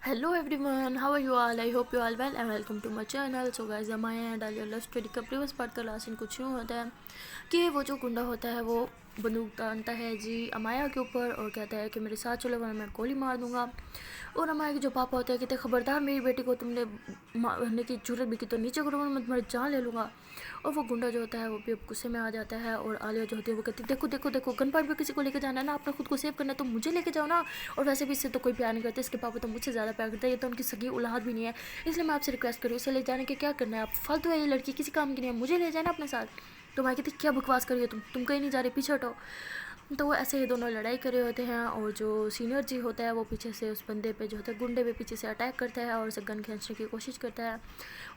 Hello everyone, how are you all? I hope you all well and welcome to my channel. So guys, Amaya and Alia love story का previous part का last scene कुछ यूँ होता है कि वो जो गुंडा होता है वो बंदूक तानता है जी अमाया के ऊपर और कहता है कि मेरे साथ चलो वरना मैं गोली मार दूंगा। और अमाया के जो पापा होते हैं कहते हैं खबरदार मेरी बेटी को तुमने मारने की जरूरत भी की तो नीचे करो मैं तुम्हारी जान ले लूँगा। और वो गुंडा जो होता है वो भी गुस्से में आ जाता है और आलिया जो होती है वो कहती है देखो देखो देखो गन पॉइंट पे किसी को लेके जाना है ना, आपने खुद को सेव करना है तो मुझे लेके जाओ ना। और वैसे भी इससे तो कोई प्यार नहीं करते, इसके पापा तो मुझसे ज़्यादा प्यार करते हैं, ये तो उनकी सगी औलाद भी नहीं है, इसलिए मैं आपसे रिक्वेस्ट करूँ इसे ले जाने के क्या करना है, आप फालतू है ये लड़की किसी काम की नहीं है, मुझे ले जाना अपने साथ। तो मैं कहती क्या बकवास करिए तुम कहीं नहीं जा रहे, पीछे हटो। तो वो ऐसे ये दोनों लड़ाई कर रहे होते हैं और जो सीनियर जी होता है वो पीछे से उस बंदे पे जो होता है गुंडे पे पीछे से अटैक करता है और उसे गन खींचने की कोशिश करता है।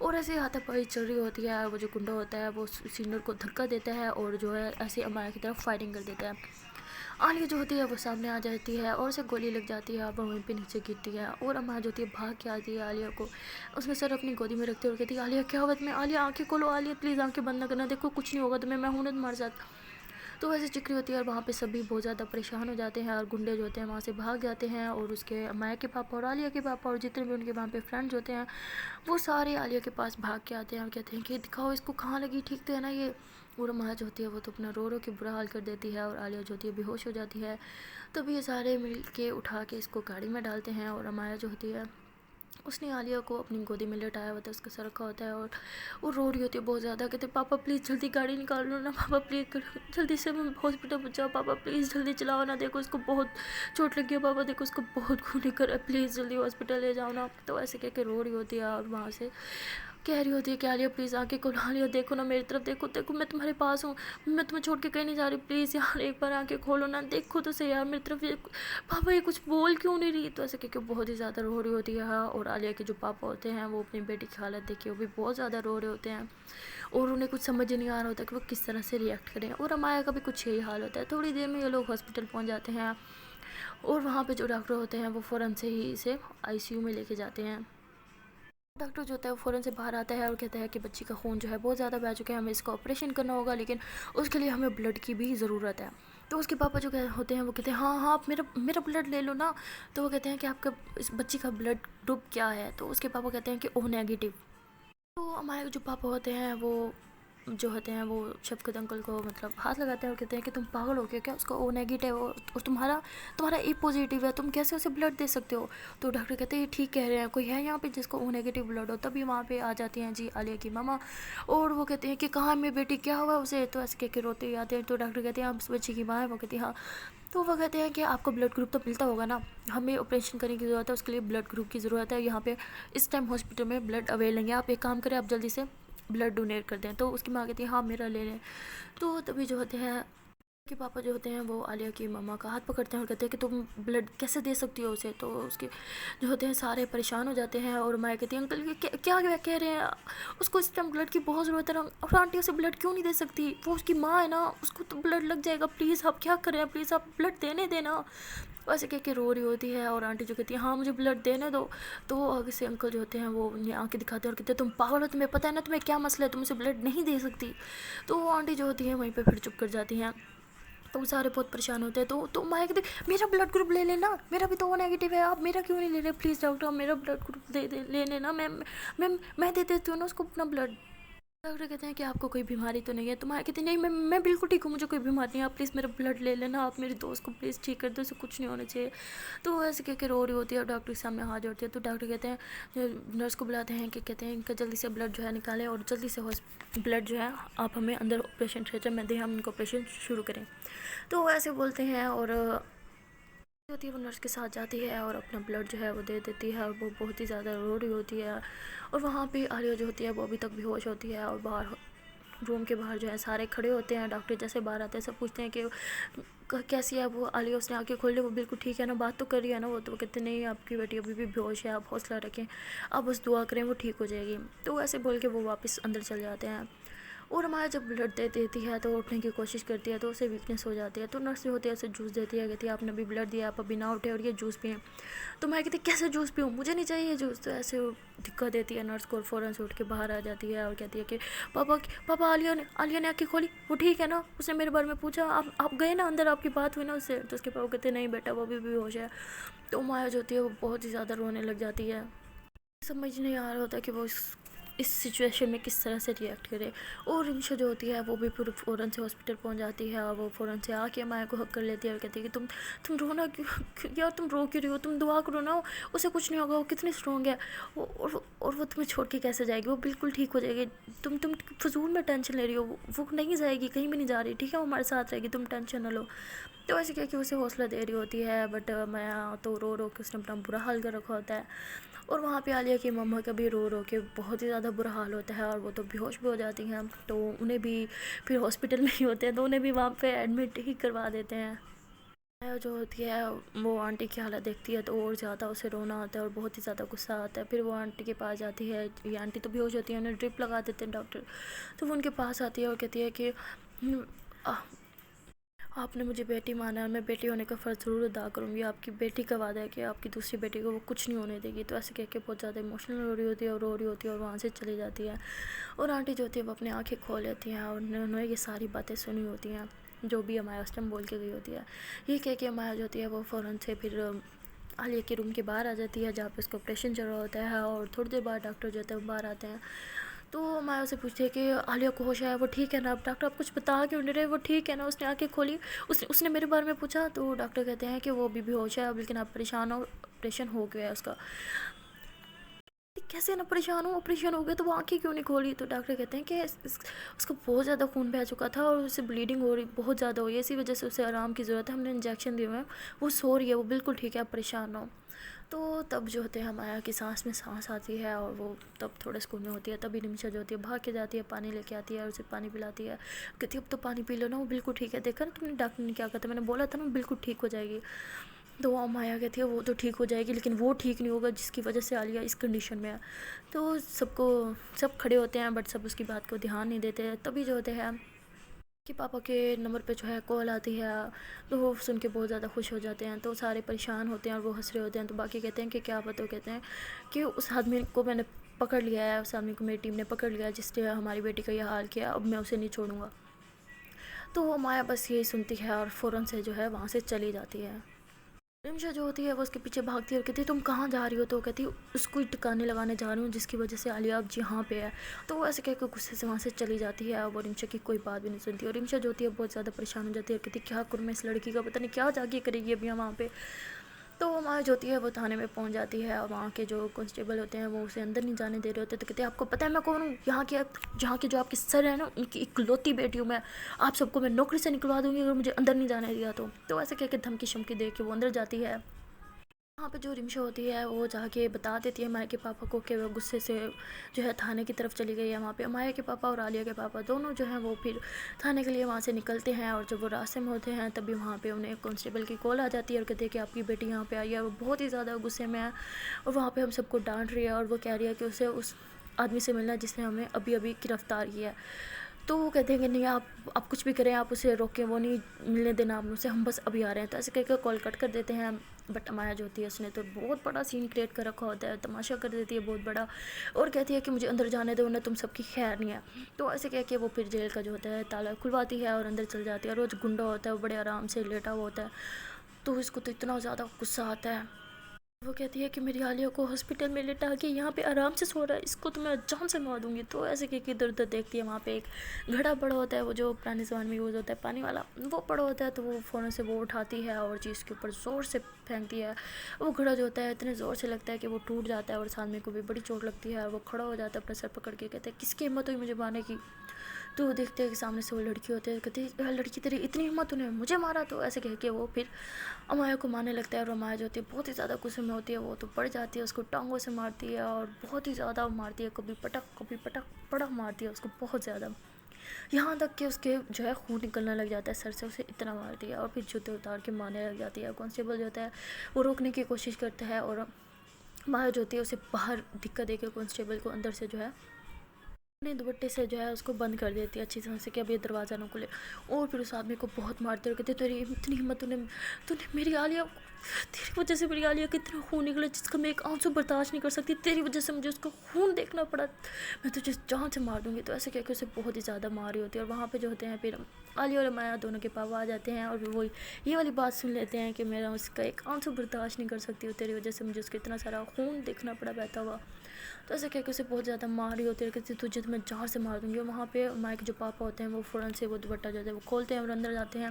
और ऐसे हाथापाई चल रही होती है, वो जो गुंडा होता है वो सीनियर को धक्का देता है और जो है ऐसे अमाया की तरफ फायरिंग कर देता है। आलिया जो होती है वो सामने आ जाती है और उसे गोली लग जाती है, वो वहीं पे नीचे गिरती है और अमाया जो होती है भाग के आती है आलिया को, उसमें सर अपनी गोदी में रखते हुए कहती है आलिया क्या हुआ तुम्हें, आलिया आंखें खोलो, आलिया प्लीज़ आंखें बंद ना करना, देखो कुछ नहीं होगा तुम्हें, मैं हूं ना तुम्हारे साथ। तो वैसे चिक्री होती है और वहाँ पे सभी बहुत ज़्यादा परेशान हो जाते हैं और गुंडे जो होते हैं वहाँ से भाग जाते हैं और उसके अमाया के पापा और आलिया के पापा और जितने भी उनके वहाँ पे फ्रेंड्स होते हैं वो सारे आलिया के पास भाग के आते हैं और कहते हैं कि दिखाओ इसको कहाँ लगी, ठीक तो है ना ये। और अमाया जो होती है वो तो अपना रो रो के बुरा हाल कर देती है और आलिया जो होती है बेहोश हो जाती है। तभी ये सारे मिल के उठा के इसको गाड़ी में डालते हैं और अमाया जो होती है उसने आलिया को अपनी गोदी में लेटाया होता है, उसका सर रखा होता है और वो रो रही होती है बहुत ज़्यादा, कहते पापा प्लीज़ जल्दी गाड़ी निकाल लो ना, पापा प्लीज़ जल्दी से मैं हॉस्पिटल पहुँचाओ, पापा प्लीज़ जल्दी चलाओ ना, देखो इसको बहुत चोट लगी है, पापा देखो इसको बहुत खून निकल रहा है, प्लीज़ जल्दी हॉस्पिटल ले जाओ ना। तो ऐसे कह के रो रही होती है और वहाँ से कह रही होती है कि आलिया प्लीज़ आके को आलिया देखो ना मेरी तरफ, देखो देखो मैं तुम्हारे पास हूँ, मैं तुम्हें छोड़ के कहीं नहीं जा रही, प्लीज़ यार एक बार आके खोलो ना, देखो तो सही यार मेरी तरफ, ये पापा ये कुछ बोल क्यों नहीं रही। तो ऐसे क्योंकि बहुत ही ज़्यादा रो रही होती है और आलिया के जो पापा होते हैं वो अपनी बेटी की हालत देखिए वो भी बहुत ज़्यादा रो रहे होते हैं और उन्हें कुछ समझ नहीं आ रहा होता कि वो किस तरह से रिएक्ट करें। और अमाया का भी कुछ यही हाल होता है। थोड़ी देर में ये लोग हॉस्पिटल पहुँच जाते हैं और वहाँ पे जो डॉक्टर होते हैं वो फ़ौरन से ही इसे आईसीयू में लेके जाते हैं। डॉक्टर जो होता है वो फ़ौरन से बाहर आता है और कहता है कि बच्ची का खून जो है बहुत ज़्यादा बह चुका है, हमें इसका ऑपरेशन करना होगा, लेकिन उसके लिए हमें ब्लड की भी ज़रूरत है। तो उसके पापा जो होते हैं वो कहते हैं हाँ हाँ आप मेरा मेरा ब्लड ले लो ना। तो वो कहते हैं कि आपका इस बच्ची का ब्लड ग्रुप क्या है। तो उसके पापा कहते हैं कि ओ नेगेटिव। तो हमारे जो पापा होते हैं वो जो होते हैं वो शफकत अंकल को मतलब हाथ लगाते हैं और कहते हैं कि तुम पागल हो गए क्या, उसका ओ नेगेटिव और तुम्हारा तुम्हारा ए पॉजिटिव है, तुम कैसे उसे ब्लड दे सकते हो। तो डॉक्टर कहते हैं ये ठीक कह रहे हैं, कोई है यहाँ पे जिसको ओ नेगेटिव ब्लड हो। तभी वहाँ पे आ जाती हैं जी आलिया की मामा और वो कहते हैं कि कहाँ है मेरी बेटी, क्या हुआ उसे। तो ऐसे कह के रोते ही आते हैं। तो डॉक्टर कहते हैं आप उस बच्ची की माँ है। वो कहती है हाँ। तो वो कहते हैं कि आपको ब्लड ग्रुप तो मिलता होगा ना, हमें ऑपरेशन करने की ज़रूरत है, उसके लिए ब्लड ग्रुप की ज़रूरत है, यहाँ पे इस टाइम हॉस्पिटल में ब्लड अवेल नहीं है, आप एक काम करें आप जल्दी से ब्लड डोनेट कर दें। तो उसकी माँ कहती है हाँ मेरा ले लें। तो तभी जो होते हैं कि पापा जो होते हैं वो आलिया की मम्मा का हाथ पकड़ते हैं और कहते हैं कि तुम ब्लड कैसे दे सकती हो उसे। तो उसके जो होते हैं सारे परेशान हो जाते हैं और माया कहती है अंकल ये क्या कह रहे हैं, उसको इस टाइम ब्लड की बहुत ज़रूरत है और आंटी उसे ब्लड क्यों नहीं दे सकती, वो उसकी माँ है ना, उसको तो ब्लड लग जाएगा, प्लीज़ आप क्या करें, प्लीज़ आप ब्लड देने देना। वैसे कह के रो रही होती है और आंटी जो कहती है हाँ मुझे ब्लड देने दो। तो आगे से अंकल जो होते हैं वो उन्हें आंखें दिखाते हैं और कहते हैं तुम पागल हो, तुम्हें पता है ना तुम्हें क्या मसला है, तुम उसे ब्लड नहीं दे सकती। तो वो आंटी जो होती है वहीं पे फिर चुप कर जाती हैं। तो वो सारे बहुत परेशान होते हैं। तो माया कहती मेरा ब्लड ग्रुप ले लेना, मेरा भी तो वो नेगेटिव है, आप मेरा क्यों नहीं ले रहे, प्लीज़ डॉक्टर मेरा ब्लड ग्रुप दे ले लेना, मैं दे देती हूँ ना उसको अपना ब्लड। डॉक्टर कहते हैं कि आपको कोई बीमारी तो नहीं है। तो माया कहती नहीं मैं बिल्कुल ठीक हूँ, मुझे कोई बीमारी नहीं है, आप प्लीज़ मेरा ब्लड ले लेना, आप मेरी दोस्त को प्लीज़ ठीक कर दो, उसे कुछ नहीं होना चाहिए। तो वो ऐसे कह के रो रही होती है और डॉक्टर के सामने हाथ जोड़ती है। तो डॉक्टर कहते हैं नर्स को बुलाते हैं कि कहते हैं इनका जल्दी से ब्लड जो है निकालें और जल्दी से ब्लड जो है आप हमें अंदर ऑपरेशन थिएटर में दें, हम इनको ऑपरेशन शुरू करें। तो वो ऐसे बोलते हैं और होती है वो नर्स के साथ जाती है और अपना ब्लड जो है वो दे देती है और वो बहुत ही ज़्यादा रो रही होती है। और वहाँ पे आलिया जो होती है वो अभी तक बेहोश होती है और बाहर रूम के बाहर जो है सारे खड़े होते हैं। डॉक्टर जैसे बाहर आते हैं सब पूछते हैं कि कैसी है वो आलिया, उसने आंखें खोल ली, वो बिल्कुल ठीक है ना, बात तो कर रही है ना वो। तो वो कहते नहीं आपकी बेटी अभी भी बेहोश है, आप हौसला रखें, आप बस दुआ करें वो ठीक हो जाएगी। तो ऐसे बोल के वो वापस अंदर चले जाते हैं اور हमारा जब ब्लड दे देती है तो उठने की कोशिश करती है तो उसे वीकनेस हो जाती है, तो नर्स जो होती है उसे जूस देती है, कहती है आपने अभी ब्लड दिया, आप अभी ना उठे और ये जूस पिएं। तो मैं कहती कैसे जूस पीऊँ, मुझे नहीं चाहिए ये जूस। तो ऐसे वो दिक्कत देती है नर्स को, और फ़ौरन से उठ के बाहर आ जाती है और कहती है कि पापा आलिया ने आँखें खोली, वो ठीक है ना, उसने मेरे बारे में पूछा, आप गए ना अंदर, आपकी बात हुई ना उससे। तो उसके पापा कहते नहीं बेटा, वो अभी भी होश है। तो माया जो होती है वो बहुत ही ज़्यादा रोने लग जाती है। समझ नहीं आ रहा होता कि वो इस सिचुएशन में किस तरह से रिएक्ट करे। और रिमशा जो होती है वो भी पूरे फ़ौरन से हॉस्पिटल पहुंच जाती है, और वो फ़ौरन से आके माया को हक कर लेती है और कहती है कि तुम रोना यार, तुम रो क्यों रही हो, तुम दुआ करो ना, उसे कुछ नहीं होगा, वो कितनी स्ट्रॉन्ग है। और वो तुम्हें छोड़ के कैसे जाएगी, वो बिल्कुल ठीक हो जाएगी। तुम फजूल में टेंशन ले रही हो, वो नहीं जाएगी, कहीं भी नहीं जा रही, ठीक है, वो हमारे साथ रहेगी, तुम टेंशन ना लो। तो ऐसे क्या कि उसे हौसला दे रही होती है, बट मैं तो रो रो के उसने अपना बुरा हाल कर रखा होता है। और वहाँ पे आलिया की मम्मा का भी रो रो के बहुत ही ज़्यादा बुरा हाल होता है, और वो तो बेहोश भी हो जाती हैं। तो उन्हें भी फिर हॉस्पिटल में ही होते हैं, तो उन्हें भी वहाँ पे एडमिट ही करवा देते हैं। जो होती है वो आंटी की हालत देखती है तो और ज़्यादा उसे रोना आता है और बहुत ही ज़्यादा गुस्सा आता है। फिर वो आंटी के पास जाती है, ये आंटी तो बेहोश होती है, उन्हें ड्रिप लगा देते हैं डॉक्टर। तो वो उनके पास आती है और कहती है कि "आ, आपने मुझे बेटी माना है, मैं बेटी होने का फ़र्ज़ ज़रूर अदा करूँगी, आपकी बेटी का वादा है कि आपकी दूसरी बेटी को वो कुछ नहीं होने देगी"। तो ऐसे कह के बहुत ज़्यादा इमोशनल हो रही होती है और रो रही होती है, और वहाँ से चली जाती है। और आंटी जो होती है वो अपनी आंखें खोल लेती हैं, और उन्होंने ये सारी बातें सुनी होती हैं जो भी अमाया उस टाइम बोल के गई होती है। ये कह के अमाया जो होती है वो फ़ौरन से फिर आलिया के रूम के बाहर आ जाती है, जहाँ पे उसका ऑपरेशन चल रहा होता है। और थोड़ी देर बाद डॉक्टर जो होते हैं वो बाहर आते हैं। तो माया से पूछती है कि आलिया को होश है, वो ठीक है ना। अब डॉक्टर आप कुछ बता क्यों नहीं रहे, वो ठीक है ना। उसने आंखें खोली, उसने मेरे बारे में पूछा। तो डॉक्टर कहते हैं कि वो अभी भी होश है, अब लेकिन आप परेशान हो, ऑपरेशन हो गया है उसका। कैसे ना परेशान हूँ, ऑपरेशन हो गया तो वो आंखें क्यों नहीं खोली। तो डॉक्टर कहते हैं कि उसको बहुत ज़्यादा खून बह चुका था और उससे ब्लीडिंग हो रही, बहुत ज़्यादा हुई है, इसी वजह से उसे आराम की ज़रूरत है, हमने इंजेक्शन दिए हुए हैं, वो सो रही है, वो बिल्कुल ठीक है, आप परेशान ना हो। तो तब जो होते हैं माया की सांस में सांस आती है, और वो तब थोड़े सुकून में होती है। तभी निमिषा जो होती है भाग के जाती है, पानी लेके आती है और उसे पानी पिलाती है, कहती है अब तो पानी पी लो ना, वो बिल्कुल ठीक है, देखा ना तुमने डॉक्टर ने क्या कहा था, मैंने बोला था ना बिल्कुल ठीक हो जाएगी। तो वो माया कहती है वो तो ठीक हो जाएगी, लेकिन वो ठीक नहीं होगा जिसकी वजह से आलिया इस कंडीशन में है। तो सब खड़े होते हैं, बट सब उसकी बात को ध्यान नहीं देते। तभी जो होते हैं कि पापा के नंबर पे जो है कॉल आती है, तो वो सुन के बहुत ज़्यादा खुश हो जाते हैं। तो सारे परेशान होते हैं और वो हंस रहे होते हैं। तो बाकी कहते हैं कि क्या पता, कहते हैं कि उस आदमी को मैंने पकड़ लिया है, उस आदमी को मेरी टीम ने पकड़ लिया है जिसने हमारी बेटी का यह हाल किया, अब मैं उसे नहीं छोड़ूंगा। तो वो माया बस यही सुनती है और फ़ौरन से जो है वहाँ से चली जाती है। रिमशा जो होती है वो उसके पीछे भागती है और कहती है तुम कहाँ जा रही हो। तो वो कहती है उसको ही टिकाने लगाने जा रही हूँ जिसकी वजह से आलिया अब यहाँ पे है। तो वो ऐसे कहकर गुस्से से वहाँ से चली जाती है, और वो रिमशा की कोई बात भी नहीं सुनती। और रिमशा जो होती है बहुत ज़्यादा परेशान हो जाती है, कहती क्या करूँ मैं इस लड़की का, पता नहीं क्या जाके करेगी अभी वहाँ पे। तो वो माँ जो होती है वो थाने में पहुँच जाती है, और वहाँ के जो कांस्टेबल होते हैं वो उसे अंदर नहीं जाने दे रहे होते। तो कहते हैं आपको पता है मैं कौन हूँ, यहाँ के जो आपके सर है ना उनकी इकलौती बेटी हूँ मैं, आप सबको मैं नौकरी से निकलवा दूँगी अगर मुझे अंदर नहीं जाने दिया तो ऐसे कह के धमकी शमकी दे के वो अंदर जाती है। वहाँ पे जो रिमशा होती है वो जाके बता देती है माया के पापा को कि वो गुस्से से जो है थाने की तरफ चली गई है। वहाँ पे माया के पापा और आलिया के पापा दोनों जो हैं वो फिर थाने के लिए वहाँ से निकलते हैं, और जब वो रास्ते में होते हैं तभी वहाँ पे उन्हें कांस्टेबल की कॉल आ जाती है और कहते हैं कि आपकी बेटी यहाँ पे आई है। वो बहुत ही ज़्यादा गुस्से में है, और वहाँ पर हम सबको डांट रही है, और वो कह रही है कि उसे उस आदमी से मिलना है जिसने हमें अभी अभी गिरफ्तार किया है। तो वो कहते हैं कि नहीं, आप कुछ भी करें, आप उसे रोकें, वो नहीं मिलने देना आप उसे, हम बस अभी आ रहे हैं। तो ऐसे कहकर कॉल कट कर देते हैं। बट माया जो होती है उसने तो बहुत बड़ा सीन क्रिएट कर रखा होता है, तमाशा कर देती है बहुत बड़ा, और कहती है कि मुझे अंदर जाने दो ना, तुम सबकी खैर नहीं है। तो ऐसे कह के वो फिर जेल का जो होता है ताला खुलवाती है और अंदर चल जाती है। रोज़ गुंडा होता है वो बड़े आराम से लेटा हुआ होता है, तो इसको तो इतना ज़्यादा गुस्सा आता है। वो कहती है कि मेरी आलिया को हॉस्पिटल में लेटा के यहाँ पे आराम से सो रहा है, इसको तो मैं जान से मार दूंगी। तो ऐसे कि इधर उधर देखती है, वहाँ पे एक घड़ा पड़ा होता है, वो जो पुराने ज़माने में यूज़ होता है पानी वाला, वो पड़ा होता है। तो वो फ़ौरन से वो उठाती है और चीज़ के ऊपर ज़ोर से फेंकती है। वो घड़ा जो होता है इतने ज़ोर से लगता है कि वो टूट जाता है, और उस आदमी को भी बड़ी चोट लगती है। और वो खड़ा हो जाता है अपना सर पकड़ के, कहते हैं किसकी हिम्मत हुई मुझे मारने की। तो वो देखते हैं कि सामने से वो लड़की होती है, कहती है लड़की तेरी इतनी हिम्मत, तूने मुझे मारा। तो ऐसे कह के वो फिर अमाया को मारने लगता है, और अमाया जो होती है बहुत ही ज़्यादा गुस्से में होती है, वो तो पड़ जाती है, उसको टांगों से मारती है और बहुत ही ज़्यादा मारती है, कभी पटक पटक मारती है उसको बहुत ज़्यादा, यहाँ तक कि उसके जो है खून निकलने लग जाता है सर से, उसे इतना मारती है। और फिर जूते उतार के मारने लग जाती है। कांस्टेबल जो होता है वो रोकने की कोशिश करता है, और माया जो होती है उसे बाहर धक्का दे के कांस्टेबल को अंदर से जो है अपने दुपट्टे से जो है उसको बंद कर देती है अच्छी तरह से कि अब ये दरवाज़ा ना खुले। और फिर उस आदमी को बहुत मारते और कहते तेरी इतनी हिम्मत, तूने तूने मेरी आलिया, तेरी वजह से मेरी आलिया का इतना खून निकला जिसका मैं एक आंसू बर्दाश्त नहीं कर सकती, तेरी वजह से मुझे उसका खून देखना पड़ा, मैं तुझे जान से मार दूंगी। तो ऐसे कह के उसे बहुत ही ज़्यादा मार रही होती है। और वहाँ पे जो होते हैं फिर आलिया और माया दोनों के पापा आ जाते हैं और वो ये वाली बात सुन लेते हैं कि मेरा उसका एक आंसू बर्दाश्त नहीं कर सकती, तेरी वजह से मुझे उसका इतना सारा खून देखना पड़ा बहता हुआ। तो ऐसे कह के उसे बहुत ज़्यादा मार रही होती है, कहती तुझे तो मैं जान से मार दूंगी। और वहाँ पे माया के जो पापा होते हैं वो फ़ौरन से वो दुपट्टा जो है वो खोलते हैं और अंदर जाते हैं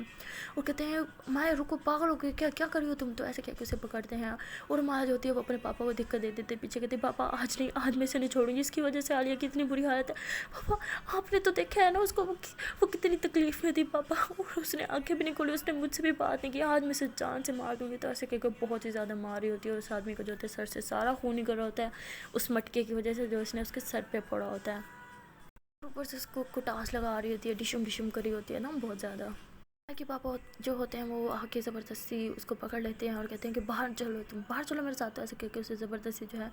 और कहते हैं माया रुको, पागल हो गई क्या, क्या कर रही हो तुम। तो ऐसे कह के उसे पकड़ते हैं और माया जो होती है वो अपने पापा को दिक्कत दे देते पीछे, कहते पापा आज नहीं, आज मैं से नहीं छोड़ूंगी, इसकी वजह से आलिया की इतनी बुरी हालत है। पापा आपने तो देखा है ना उसको, वो कितनी तकलीफ में थी पापा, और उसने आंखें भी नहीं खोली, उसने मुझसे भी बात नहीं की, आज मैं से जान से मार दूंगी। तो ऐसे कह के बहुत ही ज़्यादा मार रही होती है और उस आदमी को जो होता है सर से सारा खून निकल रहा होता है उस मटके की वजह से जो उसने उसके सर पे पड़ा होता है। ऊपर से उसको कुटास लगा रही होती है, डिशुम डिशुम करी होती है ना बहुत ज़्यादा। कि पापा जो होते हैं वो आके ज़बरदस्ती उसको पकड़ लेते हैं और कहते हैं कि बाहर चलो, तुम बाहर चलो मेरे साथ। तो ऐसे करके उसे ज़बरदस्ती जो है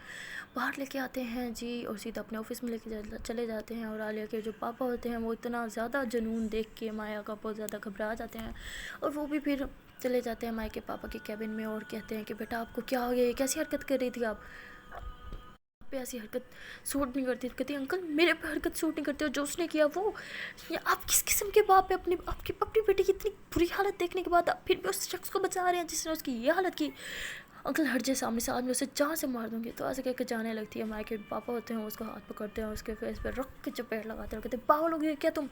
बाहर लेके आते हैं जी और सीधा अपने ऑफिस में लेके चले जाते हैं। और आलिया के जो पापा होते हैं वो इतना ज़्यादा जुनून देख के माया का बहुत ज़्यादा घबरा जाते हैं और वो भी फिर चले जाते हैं माया के पापा के कैबिन में और कहते हैं कि बेटा आपको क्या हो गया, ये कैसी हरकत कर रही थी आप पे, ऐसी हरकत सूट नहीं करती। कहती अंकल मेरे पे हरकत सूट नहीं करती और जो उसने किया वो, ये आप किस किस्म के बाप है, अपनी बेटी की इतनी बुरी हालत देखने के बाद आप फिर भी उस शख्स को बचा रहे हैं जिसने उसकी ये हालत की। अंकल हट जाए सामने से, आज मैं उसे जहाँ से मार दूंगी। तो ऐसे कह के जाने लगती है। माया के पापा होते हैं उसका हाथ पकड़ते हैं और उसके फेस पर रख के चपेट लगाते हैं और कहते पागल हो गई क्या तुम,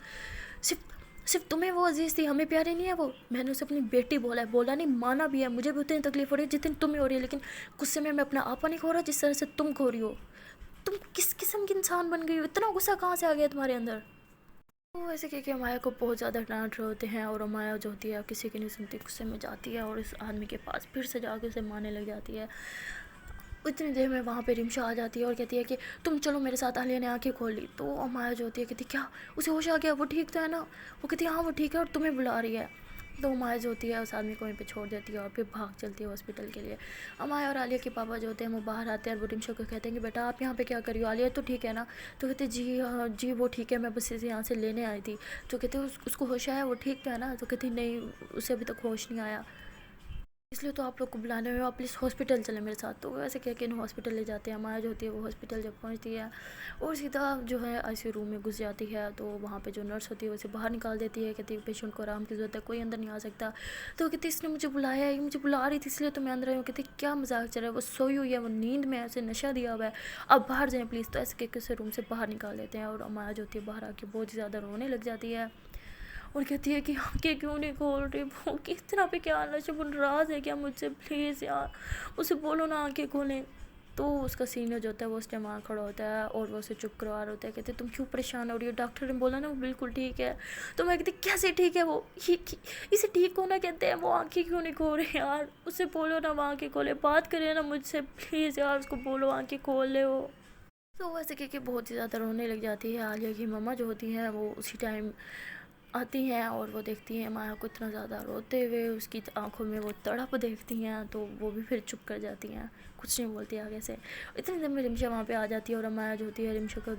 सिर्फ तुम्हें वो अजीज़ थी, हमें प्यारी नहीं है वो। मैंने उसे अपनी बेटी बोला है, बोला नहीं माना भी है, मुझे भी उतनी तकलीफ हो रही है जितनी तुम्हें हो रही है, लेकिन गुस्से में मैं अपना आपा नहीं खो रहा जिस तरह से तुम खो रही हो। तुम किस किस्म की इंसान बन गई हो, इतना गुस्सा कहाँ से आ गया तुम्हारे अंदर। तो ऐसे कह के माया को बहुत ज़्यादा डांट रहे होते हैं और माया जो होती है किसी की नहीं सुनती, गुस्से में जाती है और इस आदमी के पास फिर से जाके उसे मारने लग जाती है। इतनी देर में वहाँ पे रिमशा आ जाती है और कहती है कि तुम चलो मेरे साथ। आलिया ने आंखें खोल ली तो माया जो होती है कहती क्या उसे होश आ गया, वो ठीक तो है ना। वो कहती है हाँ वो ठीक है और तुम्हें बुला रही है। तो माया जो होती है उस आदमी को वहीं पे छोड़ देती है और फिर भाग चलती है हॉस्पिटल के लिए। माया और आलिया के पापा जो होते हैं वो बाहर आते हैं और वो रिमशा को कहते हैं कि बेटा आप यहाँ पे क्या कर रही हो, आलिया तो ठीक है ना। तो कहते जी हाँ जी वो ठीक है, मैं बस इसे यहाँ से लेने आई थी। तो कहते उसको होश आया, वो ठीक तो है ना। तो कहती नहीं उसे अभी तक होश नहीं आया, इसलिए तो आप लोग को बुलाने में, आप प्लीज़ हॉस्पिटल चले मेरे साथ। तो वैसे कह के इन्हें हॉस्पिटल ले जाते हैं। माया जो होती है वो हॉस्पिटल जब पहुंचती है और सीधा जो है आईसीयू रूम में घुस जाती है। तो वहाँ पे जो नर्स होती है उसे बाहर निकाल देती है, कहती है पेशेंट को आराम की ज़रूरत है, कोई अंदर नहीं आ सकता। तो कहती इसने मुझे बुलाया है, ये मुझे बुला रही थी इसलिए तो मैं अंदर आई हूँ। कहती क्या मजाक चल रहा है, वो सोई हुई है, वो नींद में ऐसे नशा दिया हुआ है, अब बाहर जाएँ प्लीज़। तो ऐसे कह के उसे रूम से बाहर निकाल देते हैं और माया जो होती है बाहर आके बहुत ही ज़्यादा रोने लग जाती है और कहती है कि आंखें क्यों नहीं खोल रही, वो कितना पे क्या नशा नाराज़ है क्या मुझसे, प्लीज़ यार उसे बोलो ना आंखें खोलें। तो उसका सीनियर जो होता है वो उस टाइम वहाँ खड़ा होता है और वो उसे चुप करवा रहा होता है। कहते तुम क्यों परेशान हो रही हो, डॉक्टर ने बोला ना वो बिल्कुल ठीक है। तो मैं कहती कैसे ठीक है वो, इसे ठीक होना कहते हैं, वो आंखें क्यों नहीं खोल रहे यार, उसे बोलो ना वो आंखें खोले, बात करे ना मुझसे प्लीज़ यार, उसको बोलो आंखें खोल ले वो। तो वैसे कह के बहुत ही ज़्यादा रोने लग जाती है। आलिया की मम्मा जो होती हैं वो उसी टाइम आती हैं और वो देखती हैं माया को इतना ज़्यादा रोते हुए, उसकी आंखों में वो तड़प देखती हैं तो वो भी फिर चुप कर जाती हैं, कुछ नहीं बोलती आगे से। इतनी देर में रिमशा वहाँ पे आ जाती है और माया जो होती है रिमशा का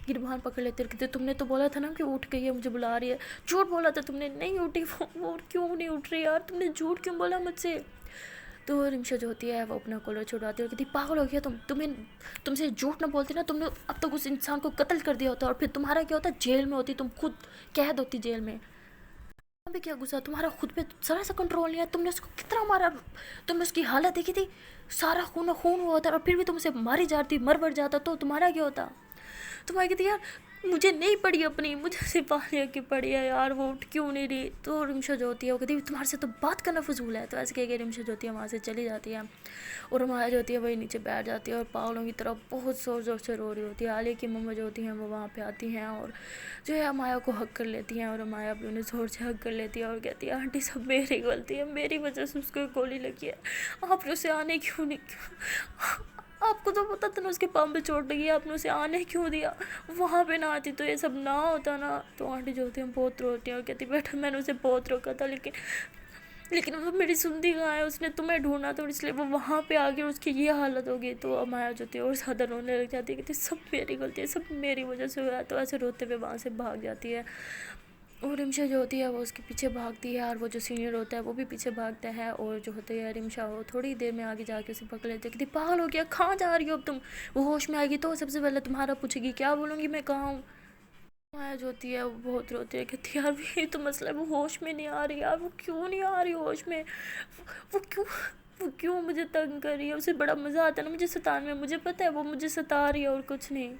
गिरबान पकड़ लेते और कहते तुमने तो बोला था ना कि उठ गई है, मुझे बुला रही है, झूठ बोला था तुमने, नहीं उठी वो क्यों नहीं उठ रही यार, तुमने झूठ क्यों बोला मुझसे। तो रिमशा जो होती है वो अपना कॉलर छुड़ाती है और कहती पागल हो गया तुमसे झूठ ना बोलती ना, तुमने अब तक उस इंसान को कत्ल कर दिया होता और फिर तुम्हारा क्या होता, जेल में होती, तुम खुद कैद होती जेल में। अभी क्या गुस्सा, तुम्हारा खुद पे जरा सा कंट्रोल नहीं है, तुमने उसको कितना मारा, तुमने उसकी हालत देखी थी, सारा खून खून हुआ होता और फिर भी तुम उसे मारी जाती, मर जाता तो तुम्हारा क्या होता। तुम्हारी कहती यार मुझे नहीं पड़ी अपनी, मुझे सिर्फ आलिया की पड़ी है यार, वो उठ क्यों नहीं रही। तो रिमशा जो होती है वो कहती है तुम्हारे से तो बात करना फजूल है। तो ऐसे कह के रिमशा जो होती है वहाँ से चली जाती है और माया जो होती है वही नीचे बैठ जाती है और पागलों की तरफ बहुत ज़ोर ज़ोर से रो रही होती है। आलिया की मम्मा जो होती हैं वो वहाँ पे आती हैं और जो है माया को हक कर लेती हैं और माया भी उन्हें ज़ोर से हक कर लेती है और कहती है आंटी सब मेरी गलती है, मेरी वजह से उसको गोली लगी है, आपने उसे आने क्यों नहीं, आपको तो पता था ना उसके पाँव पे चोट लगी है, आपने उसे आने क्यों दिया, वहाँ पे ना आती तो ये सब ना होता ना। तो आंटी जो होती हैं बहुत रोती हैं और कहती बेटा मैंने उसे बहुत रोका था लेकिन वो मेरी सुनती कहाँ है, उसने तुम्हें ढूंढा तो इसलिए वो वहाँ पे आ गया, उसकी ये हालत हो गई। तो अमाया जो थी और ज़्यादा रोने लग जाती है, कहती सब मेरी गलती है, सब मेरी वजह से हुआ है। तो ऐसे रोते हुए वहाँ से भाग जाती है। और रिमशा जो होती है वो उसके पीछे भागती है, और वो जो सीनियर होता है वो भी पीछे भागता है। और जो होती है रिमशा वो थोड़ी देर में आगे जाके उसे पकड़ लेती है, कहती पागल हो गया, कहाँ जा रही हो अब तुम? वो होश में आएगी तो सबसे पहले तुम्हारा पूछेगी, क्या बोलूँगी मैं, कहाँ हूँ? माया जो होती है वो बहुत रोती है, कहती है यार यही तो मसला है, वो होश में नहीं आ रही यार, वो क्यों नहीं आ रही होश में, वो क्यों, वो क्यों मुझे तंग कर रही है? उसे बड़ा मज़ा आता है ना मुझे सताने में, मुझे पता है वो मुझे सता रही है और कुछ नहीं।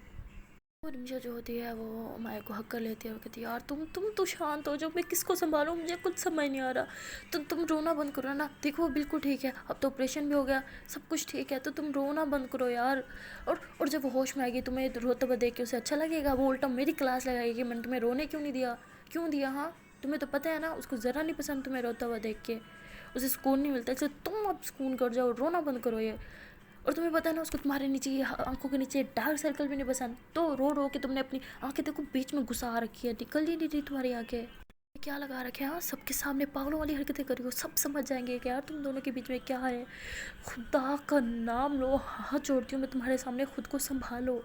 और रिमशा जो होती है वो माया को हक कर लेती है और कहती है यार तुम तो शांत हो जाओ, मैं किसको संभालूं, मुझे कुछ समझ नहीं आ रहा। तुम रोना बंद करो ना, देखो बिल्कुल ठीक है, अब तो ऑपरेशन भी हो गया, सब कुछ ठीक है, तो तुम रोना बंद करो यार। और जब वो होश में आएगी तुम्हें रोते हुए देख के उसे अच्छा लगेगा, वो उल्टा मेरी क्लास लगाएगी, मैंने तुम्हें रोने क्यों नहीं दिया, क्यों दिया? हाँ, तुम्हें तो पता है ना उसको ज़रा नहीं पसंद तुम्हें रोता हुआ देख के, उसे सुकून नहीं मिलता, इसलिए तुम अब सुकून कर जाओ, रोना बंद करो ये। और तुम्हें पता है ना उसको तुम्हारे नीचे ये आंखों के नीचे डार्क सर्कल भी नहीं पसंद, तो रो रो के तुमने अपनी आंखें देखो बीच में घुसा रखी है, निकल ही नहीं रही तुम्हारी आंखें, क्या लगा रखे हैं? हाँ, सबके सामने पागलों वाली हरकतें करी हो, सब समझ जाएंगे कि यार तुम दोनों के बीच में क्या है। खुदा का नाम लो, हाथ जोड़ती हूँ मैं तुम्हारे सामने, खुद को संभालो।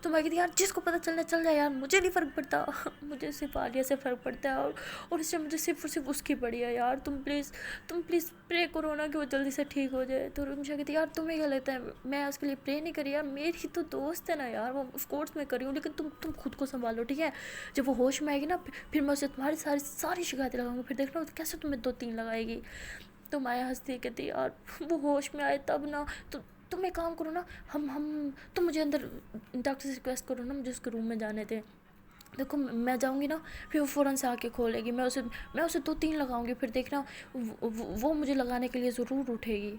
तो मैं कहती यार जिसको पता चलना चल जाए यार, मुझे नहीं फ़र्क पड़ता मुझे सिर्फ आलिया से फ़र्क पड़ता है, और इससे मुझे सिर्फ और सिर्फ उसकी पड़ी है यार, तुम प्लीज़ प्रे करो ना कि वो जल्दी से ठीक हो जाए। तो मुझे कहती यार तुम्हें क्या लगता है मैं उसके लिए प्रे नहीं करी यार, मेरी तो दोस्त है ना यार, वो ऑफ कोर्स मैं करी हूँ, लेकिन तुम खुद को संभालो ठीक है। जब वो होश में आएगी ना फिर मैं उसे तुम्हारी सारी सारी शिकायतें लगाऊंगी, फिर देखना कैसे तुम्हें 2-3 लगाएगी। तो माया हंसती कहती यार वो होश में आए तब ना, तो तुम एक काम करो ना, हम तुम मुझे अंदर डॉक्टर से रिक्वेस्ट करो ना, मुझे उसके रूम में जाने दें। देखो मैं जाऊंगी ना फिर वो फ़ौरन से आके खोलेगी, मैं उसे 2-3 लगाऊंगी, फिर देखना वो मुझे लगाने के लिए ज़रूर उठेगी।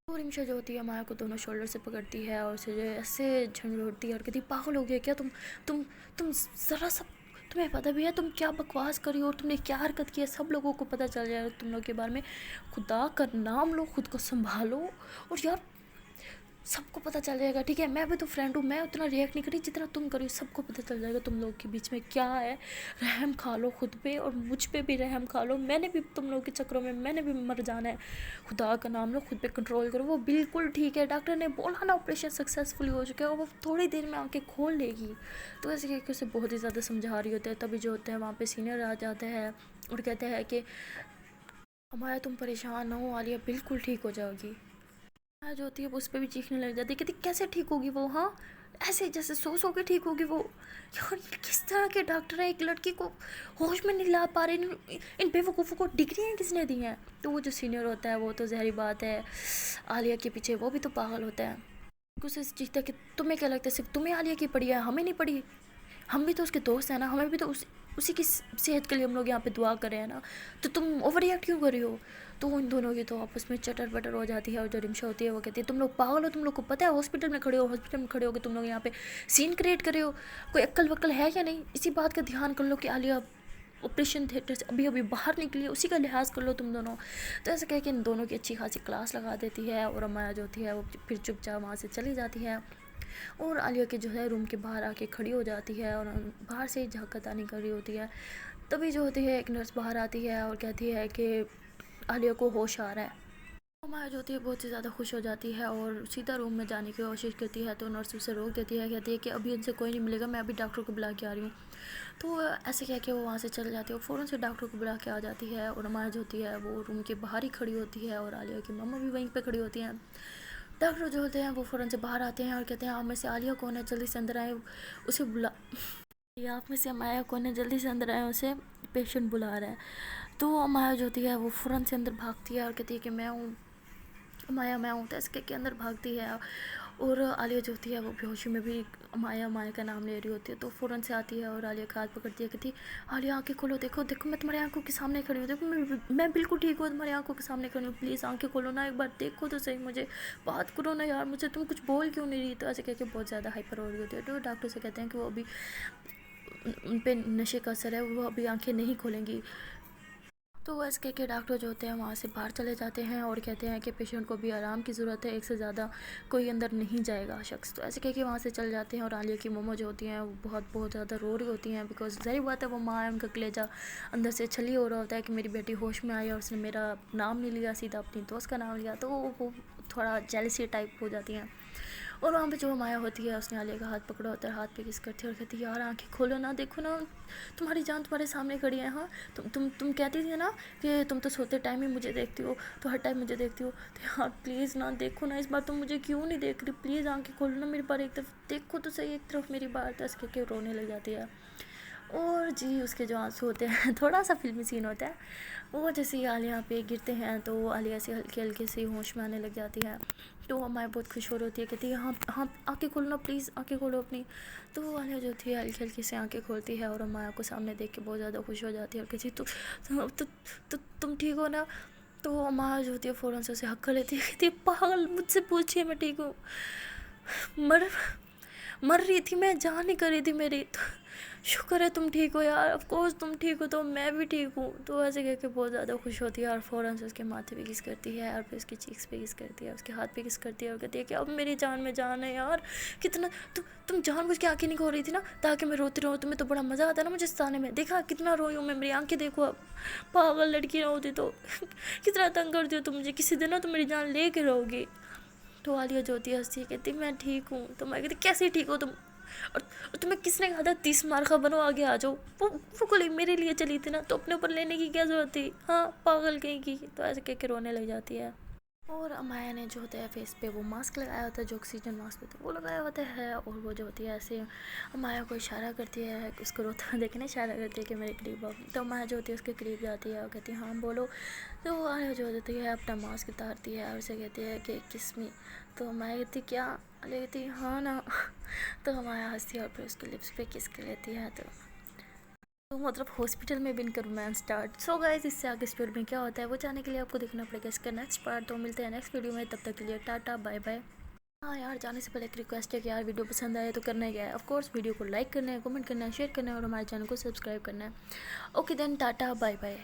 तो रिमशा जो होती है माया को दोनों शोल्डर से पकड़ती है और उसे जो है ऐसे झंझोड़ती है और कहती पागल हो गया क्या तुम ज़रा सा, तुम्हें पता भी है तुम क्या बकवास करी हो और तुमने क्या हरकत की है, सब लोगों को पता चल जाएगा तुम लोग के बारे में, खुदा का नाम लो, खुद को संभालो। और यार सबको पता चल जाएगा ठीक है, मैं भी तो फ्रेंड हूँ, मैं उतना रिएक्ट नहीं करी जितना तुम करी, सबको पता चल जाएगा तुम लोग के बीच में क्या है। रहम खा लो खुद पे और मुझ पे भी रहम खा लो, मैंने भी तुम लोग के चक्करों में मैंने भी मर जाना है, खुदा का नाम लो, खुद पे कंट्रोल करो। वो बिल्कुल ठीक है, डॉक्टर ने बोला ना ऑपरेशन सक्सेसफुली हो चुका है, और वो थोड़ी देर में आके खोल लेगी। तो ऐसे कह के उसे बहुत ही ज़्यादा समझा रही होती है, तभी जो होते हैं वहाँ पर सीनियर आ जाते हैं और कहते हैं कि हमारा तुम परेशान ना हो, आलिया बिल्कुल ठीक हो जाओगी। जो होती है वो उस पर भी चीखने लग जाती है, कहती कैसे ठीक होगी वो, हाँ ऐसे जैसे सो के ठीक होगी वो। यार ये किस तरह के डॉक्टर है, एक लड़की को होश में नहीं ला पा रहे, इन बेवकूफ़ों को डिग्रियाँ किसने दी हैं? तो वो जो सीनियर होता है वो तो ज़हरी बात है, आलिया के पीछे वो भी तो पागल होता है, कुछ चीखता है कि तुम्हें क्या लगता है सिर्फ तुम्हें आलिया की पड़ी है, हमें नहीं पड़ी? हम भी तो उसके दोस्त हैं ना, हमें भी तो उसी की सेहत के लिए हम लोग यहाँ पे दुआ कर रहे हैं ना, तो तुम ओवर रिएक्ट क्यों कर रही हो? तो उन दोनों की तो आपस में चटर बटर हो जाती है, और जो रिमशा होती है वो कहती है तुम लोग पागल हो, तुम लोग को पता है हॉस्पिटल में खड़े हो कि तुम लोग यहाँ पे सीन क्रिएट कर रहे हो, कोई अक्ल वक्ल है या नहीं? इसी बात का ध्यान कर लो कि आलिया ऑपरेशन थिएटर से अभी अभी बाहर निकली, उसी का लिहाज कर लो तुम दोनों। तो ऐसे कह के इन दोनों की अच्छी खासी क्लास लगा देती है, और अमाया जो होती है वो फिर चुपचाप वहाँ से चली जाती है, और आलिया के जो है रूम के बाहर आके खड़ी हो जाती है और बाहर से ही झाँकतानी कर रही होती है। तभी जो होती है एक नर्स बाहर आती है और कहती है कि आलिया को होश आ रहा है। माया जो होती है बहुत ही ज़्यादा खुश हो जाती है और सीधा रूम में जाने की कोशिश करती है, तो नर्स उसे रोक देती है, कहती है कि अभी उनसे कोई नहीं मिलेगा, मैं अभी डॉक्टर को बुला के आ रही हूँ। तो ऐसे कह के वो वहाँ से चल जाती है, फ़ौरन से डॉक्टर को बुला के आ जाती है, और माया जो होती है वो रूम के बाहर ही खड़ी होती है, और आलिया की मम्मा भी वहीं पर खड़ी होती हैं। डॉक्टर जो होते हैं वो फ़ौरन से बाहर आते हैं और कहते हैं आप में से आलिया कौन है, जल्दी से अंदर आए, उसे बुला, या आप में से माया कौन है, जल्दी से अंदर आए, उसे पेशेंट बुला रहा है। तो माया जो होती है वो फ़ौरन से अंदर भागती है और कहती है कि मैं हूँ माया, मैं हूँ, तो ऐसे के अंदर भागती है। और आलिया जो होती है वो बेहोशी में भी माया माया का नाम ले रही होती है, तो फ़ौरन से आती है और आलिया का हाथ पकड़ती है, कहती आलिया आंखें खोलो, देखो देखो मैं तुम्हारी आंखों के सामने खड़ी हूँ, देखो मैं बिल्कुल ठीक हूँ, तुम्हारी आंखों के सामने खड़ी हूँ, प्लीज़ आंखें खोलो ना, एक बार देखो तो सही, मुझे बात करो ना यार, मुझे तुम कुछ बोल क्यों नहीं रही? तो ऐसे कह के बहुत ज़्यादा हाइपर हो रही होती है। तो डॉक्टर से कहते हैं कि वो अभी उन पर नशे का असर है, वो अभी आंखें नहीं खोलेंगी। تو ایسے کہہ کے ڈاکٹر جو ہوتے ہیں وہاں سے باہر چلے جاتے ہیں اور کہتے ہیں کہ پیشنٹ کو بھی آرام کی ضرورت ہے، ایک سے زیادہ کوئی اندر نہیں جائے گا شخص. تو ایسے کہہ کے وہاں سے چل جاتے ہیں اور عالیہ کی مومو جو ہوتی ہیں وہ بہت زیادہ رو رہی ہوتی ہیں، بیکاز ظاہر بات ہے وہ ماں ہے، ان کا کلیجہ اندر سے چھلی ہو رہا ہوتا ہے کہ میری بیٹی ہوش میں آئی اور اس نے میرا نام نہیں لیا، سیدھا اپنی دوست کا نام لیا. تو وہ تھوڑا جیلسی ٹائپ ہو جاتی ہیں. اور وہاں پہ جو مایا ہوتی ہے اس نے عالیہ کا ہاتھ پکڑا ہوتا ہے، ہاتھ پہ کس کرتی ہے اور کہتی ہے یار آنکھیں کھولو نا، دیکھو نا تمہاری جان تمہارے سامنے کھڑی ہے. ہاں تم کہتی تھی نا کہ تم تو سوتے ٹائم ہی مجھے دیکھتی ہو، تو ہر ٹائم مجھے دیکھتی ہو، تو یار پلیز نا دیکھو نا، اس بار تم مجھے کیوں نہیں دیکھ رہی، پلیز آنکھیں کھولو نا میری بار، ایک طرف دیکھو تو صحیح ایک طرف میری بار. دس کے رونے لگ جاتی ہے. اور جی اس کے جو آنسو ہوتے ہیں تھوڑا سا فلمی سین ہوتا ہے. وہ جیسے ہی عالیہ پہ گرتے ہیں تو عالیہ سے ہلکے سے ہوش میں آنے لگ جاتی ہے. تو ہمارے بہت خوش ہو رہی ہوتی ہے، کہتی ہے ہاں آنکھیں کھولنا پلیز، آنکھیں کھولو اپنی. تو عالیہ جو تھی ہلکی سے آنکھیں کھولتی ہے اور مایا کو سامنے دیکھ کے بہت زیادہ خوش ہو جاتی ہے اور کہتی تو تم ٹھیک ہو نا. تو مایا جو ہوتی ہے فوراً سے اسے حق کر لیتی ہے، کہتی ہے پاگل مجھ سے پوچھیے میں ٹھیک ہوں، مر رہی تھی میں، جان نہیں کر رہی تھی میری. شکر ہے تم ٹھیک ہو یار، آف کورس تم ٹھیک ہو تو میں بھی ٹھیک ہوں. تو ایسے کہہ کے بہت زیادہ خوش ہوتی ہے اور فوراً سے اس کے ماتھے پہ کس کرتی ہے اور پھر اس کی چیکس پہ کس کرتی ہے، اس کے ہاتھ پہ کس کرتی ہے اور کہتی ہے کہ اب میری جان میں جان ہے یار. کتنا تم جان بوجھ کے آنکھیں نہیں کھول رہی تھی نا تاکہ میں روتی رہوں، تمہیں تو بڑا مزہ آتا ہے نا مجھے ستانے میں، دیکھا کتنا روئی ہوں میں، میری آنکھیں دیکھو اب. پاگل لڑکی نہ ہوتی تو کتنا تنگ کرتی ہو تم مجھے، کسی دن نا تم میری جان لے کے رہو گی. تو عالیہ جو ہوتی ہے ہنستی ہے، کہتی میں ٹھیک ہوں. تو میں کہتی کیسے ٹھیک ہو تم، اور تمہیں کس نے کہا تھا 30 مارکہ بنو آگے آ جاؤ، وہ گولی میرے لیے چلی تھی نا، تو اپنے اوپر لینے کی کیا ضرورت تھی، ہاں پاگل کہیں کی. تو ایسے کہہ کے رونے لگ جاتی ہے. اور امایا نے جو ہوتا ہے فیس پہ وہ ماسک لگایا ہوتا ہے جو آکسیجن ماسک ہوتا ہے وہ لگایا ہوتا ہے، اور وہ جو ہوتی ہے ایسے امایا کو اشارہ کرتی ہے، اس کو روتا ہوا دیکھنے اشارہ کرتی ہے کہ میرے قریب آؤ. تو امایا جو ہوتی ہے اس کے قریب جاتی ہے اور کہتی ہے ہاں بولو. تو وہ عالیہ جو ہوتی ہے اپنا ماسک اتارتی ہے اور اسے کہتی ہے کہ کس می. تو امایا کہتی کیا، عالیہ کہتی ہاں نا. تو امایا ہنستی ہے اور پھر اس کے لپس پہ کس کر لیتی ہے. تو مطلب ہاسپٹل میں بھی ان کا رومانس اسٹارٹ. سو گائز اس سے آگے اسٹوری میں کیا ہوتا ہے وہ جانے کے لیے آپ کو دیکھنا پڑے گا اس کا نیکسٹ پارٹ. تو ملتے ہیں نیکسٹ ویڈیو میں، تب تک کے لیے ٹاٹا بائے بائے. ہاں یار جانے سے پہلے ایک ریکویسٹ ہے کہ یار ویڈیو پسند آئے تو کرنا کیا ہے، آف کورس ویڈیو کو لائک کرنا ہے، کمنٹ کرنا ہے، شیئر کرنا ہے اور ہمارے چینل کو سبسکرائب کرنا ہے. Okay then tata bye bye.